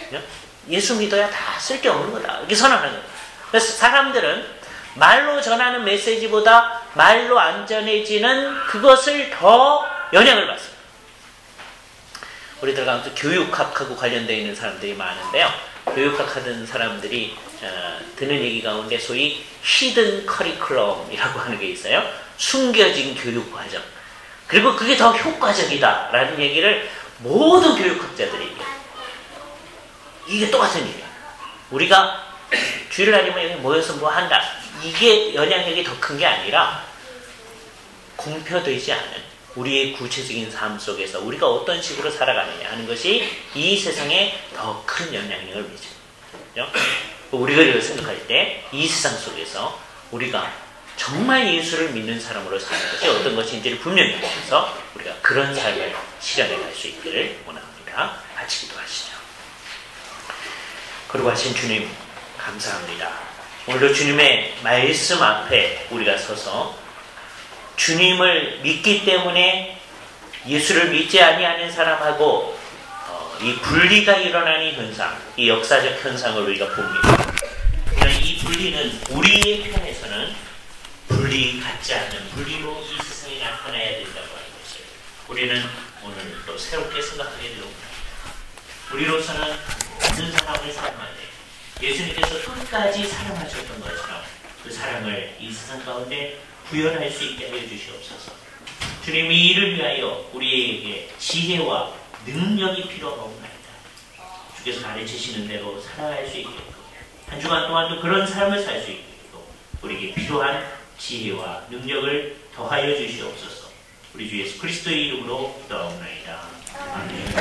거예요. 예수 믿어야 다 쓸데없는 거다. 이렇게 선언하는 거예요. 그래서 사람들은 말로 전하는 메시지보다 말로 안전해지는 그것을 더 영향을 받습니다. 우리들 가운데 교육학하고 관련되어 있는 사람들이 많은데요. 교육학 하던 사람들이 듣는 얘기 가운데 소위 히든 커리큘럼이라고 하는 게 있어요. 숨겨진 교육 과정. 그리고 그게 더 효과적이다라는 얘기를 모든 교육학자들이 얘기해요. 이게 똑같은 일이에요. 우리가 주일을 다니면 여기 모여서 뭐 한다. 이게 영향력이 더 큰 게 아니라 공표되지 않은 우리의 구체적인 삶 속에서 우리가 어떤 식으로 살아가느냐 하는 것이 이 세상에 더 큰 영향력을 미쳐요. 우리가 이걸 생각할 때 이 세상 속에서 우리가 정말 예수를 믿는 사람으로 사는 것이 어떤 것인지를 분명히 보면서 우리가 그런 삶을 실현해 갈 수 있기를 원합니다. 같이 기도하시죠. 거룩하신 주님 감사합니다. 오늘도 주님의 말씀 앞에 우리가 서서 주님을 믿기 때문에 예수를 믿지 아니하는 사람하고 이 분리가 일어나는 현상, 이 역사적 현상을 우리가 봅니다. 이 분리는 우리의 편에서는 분리 같지 않는 분리로 이 세상에 나타나야 된다고 하는 것을 우리는 오늘 또 새롭게 생각하게 되옵니다. 우리로서는 모든 사람을 사랑하되 예수님께서 끝까지 사랑하셨던 것처럼 그 사랑을 이 세상 가운데 구현할 수 있게 하여 주시옵소서. 주님 이 일을 위하여 우리에게 지혜와 능력이 필요하옵나이다. 주께서 가르치시는 대로 살아갈 수 있게끔 한 주간 동안도 그런 삶을 살 수 있게끔 우리에게 필요한 지혜와 능력을 더하여 주시옵소서. 우리 주 예수 그리스도의 이름으로 기도하옵나이다. 아멘.